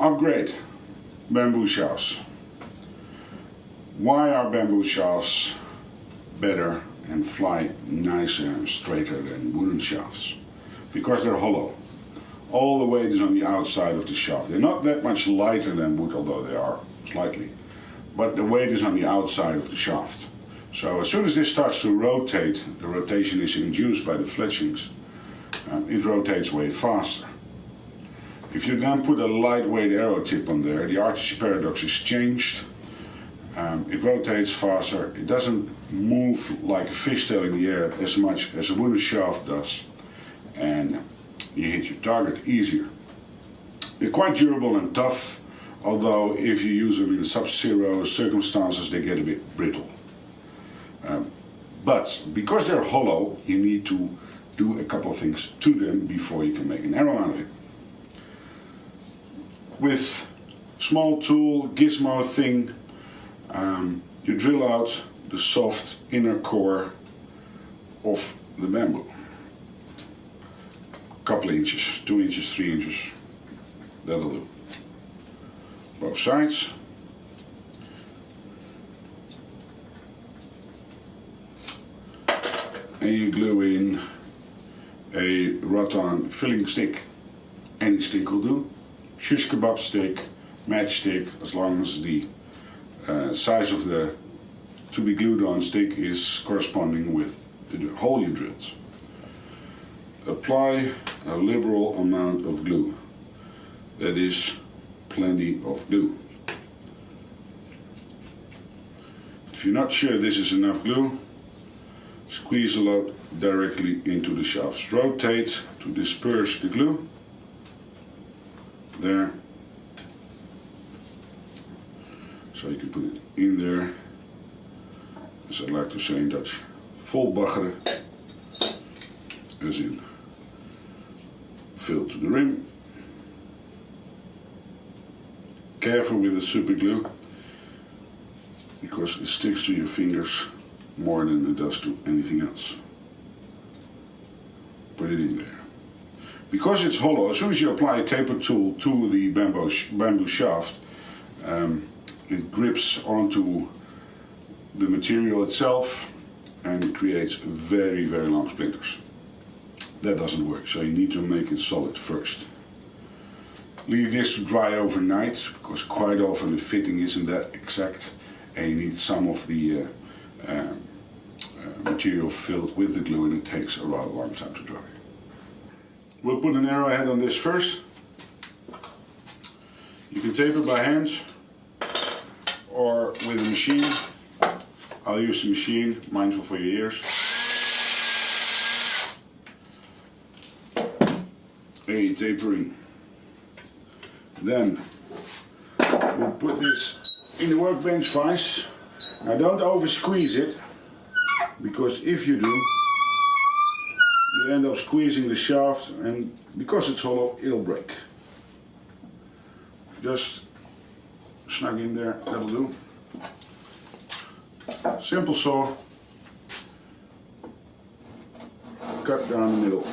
Upgrade bamboo shafts. Why are bamboo shafts better and fly nicer and straighter than wooden shafts? Because they're hollow. All the weight is on the outside of the shaft. They're not that much lighter than wood, although they are slightly. But the weight is on the outside of the shaft. So as soon as this starts to rotate, the rotation is induced by the fletchings, it rotates way faster. If you then put a lightweight arrow tip on there, the archer's paradox is changed. It rotates faster. It doesn't move like a fishtail in the air as much as a wooden shaft does. And you hit your target easier. They're quite durable and tough, although if you use them in sub-zero circumstances they get a bit brittle. But because they're hollow, you need to do a couple of things to them before you can make an arrow out of it. With small tool, gizmo thing, you drill out the soft inner core of the bamboo. A couple of inches, 2 inches, 3 inches, that'll do. Both sides. And you glue in a rattan filling stick. Any stick will do. Shish kebab stick, matchstick, as long as the size of the to be glued on stick is corresponding with the hole you drilled. Apply a liberal amount of glue. That is plenty of glue. If you're not sure this is enough glue, squeeze a lot directly into the shafts. Rotate to disperse the glue. There. So you can put it in there, as I like to say in Dutch, vol baggeren, as in fill to the rim. Careful with the super glue, because it sticks to your fingers more than it does to anything else. Put it in there. Because it's hollow, as soon as you apply a taper tool to the bamboo shaft, it grips onto the material itself and creates very, very long splinters. That doesn't work, so you need to make it solid first. Leave this to dry overnight, because quite often the fitting isn't that exact and you need some of the material filled with the glue, and it takes a rather long time to dry. We'll put an arrowhead on this first. You can taper by hand or with a machine. I'll use the machine, mindful for your ears. A tapering. Then we'll put this in the workbench vise. Now don't over squeeze it, because if you do, you end up squeezing the shaft, and because it's hollow, it'll break. Just snug in there, that'll do. Simple saw. Cut down the middle.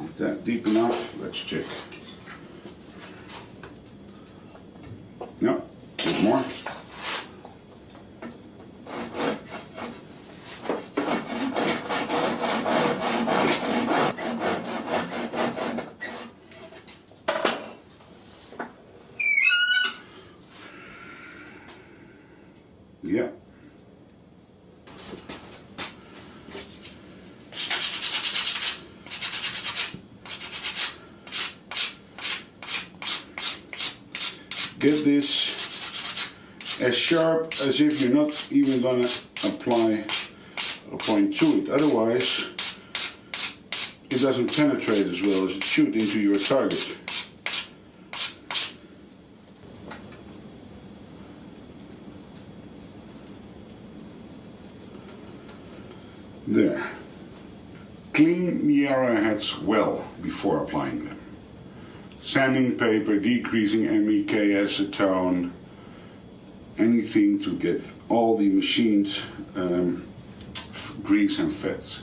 Is that deep enough? Let's check. No, a bit more. Yeah. Get this as sharp as if you're not even gonna apply a point to it. Otherwise, it doesn't penetrate as well as it should into your target. There. Clean the arrowheads well before applying them. Sanding paper, decreasing MEK acetone, anything to get all the machined grease and fats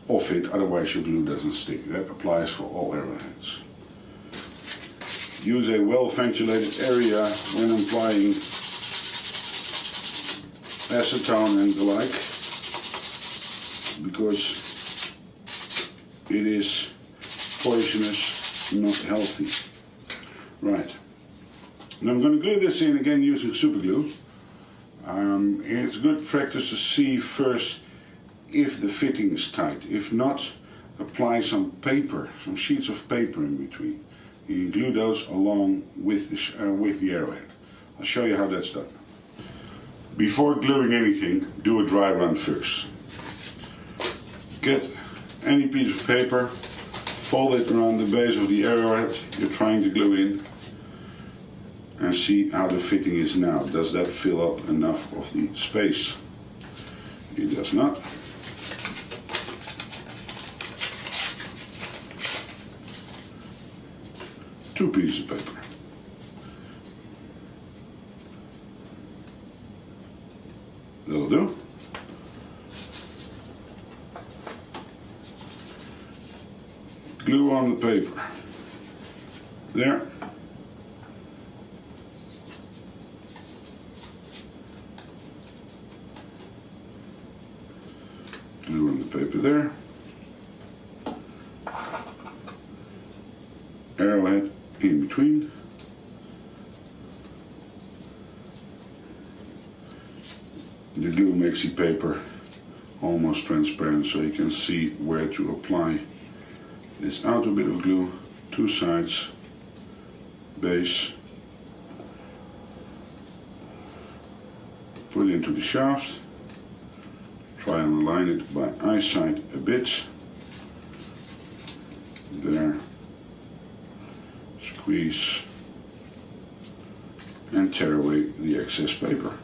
off it, otherwise your glue doesn't stick. That applies for all arrowheads. Use a well ventilated area when applying acetone and the like, because it is poisonous, not healthy. Right. Now I'm going to glue this in again using super glue. It's good practice to see first if the fitting is tight. If not, apply some paper, some sheets of paper in between. You glue those along with the arrowhead. I'll show you how that's done. Before gluing anything, do a dry run first. Get any piece of paper, fold it around the base of the arrowhead you're trying to glue in, and see how the fitting is now. Does that fill up enough of the space? It does not. Two pieces of paper. That'll do. Glue on the paper. There. Glue on the paper there. Arrowhead in between. The glue makes the paper almost transparent, so you can see where to apply this outer bit of glue, two sides, base, put it into the shaft, try and align it by eyesight a bit, there, squeeze and tear away the excess paper.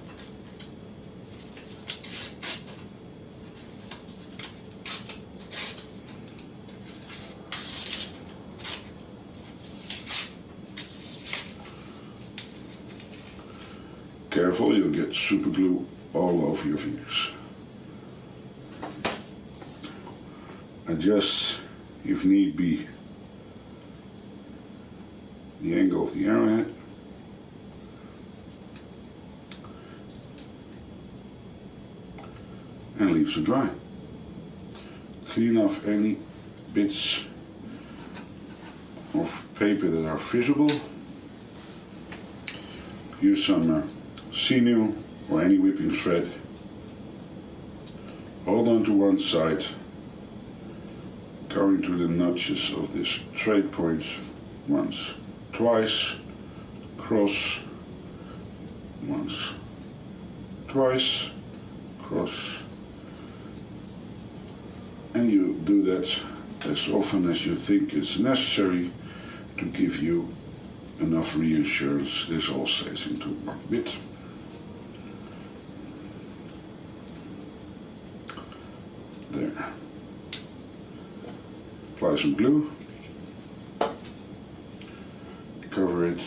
Careful, you'll get super glue all over your fingers. Adjust, if need be, the angle of the arrowhead. And leave to dry. Clean off any bits of paper that are visible. Use some sinew or any whipping thread. Hold on to one side, going to the notches of this thread point once, twice, cross, once, twice, cross, and you do that as often as you think is necessary to give you enough reassurance this all stays into one bit. There. Apply some glue, cover it,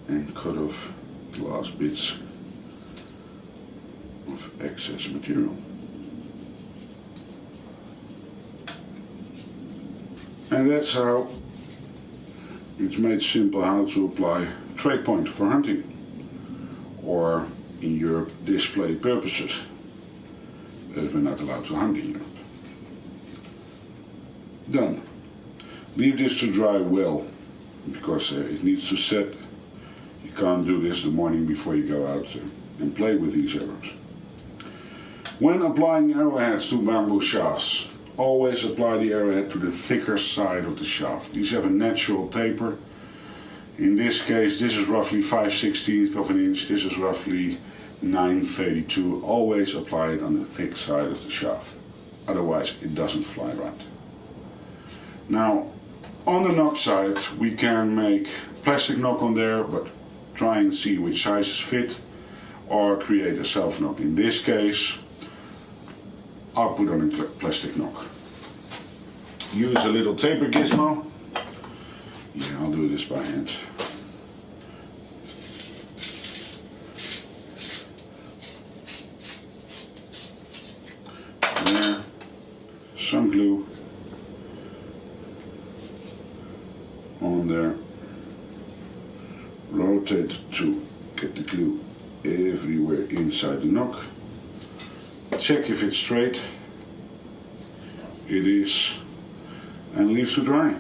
and cut off the last bits of excess material. And that's how it's made simple how to apply trade point for hunting, or in Europe display purposes, as we're not allowed to hunt in Europe. Done. Leave this to dry well, because it needs to set. You can't do this the morning before you go out and play with these arrows. When applying arrowheads to bamboo shafts, always apply the arrowhead to the thicker side of the shaft. These have a natural taper. In this case, this is roughly 5/16 of an inch, this is roughly 9/32. Always apply it on the thick side of the shaft, otherwise it doesn't fly right. Now, on the knock side, we can make plastic knock on there, but try and see which sizes fit, or create a self knock. In this case, I'll put on a plastic knock. Use a little taper gizmo. Yeah, I'll do this by hand. There, some glue on there. rotate to get the glue everywhere inside the nock. Check if it's straight. It is. And leave to dry.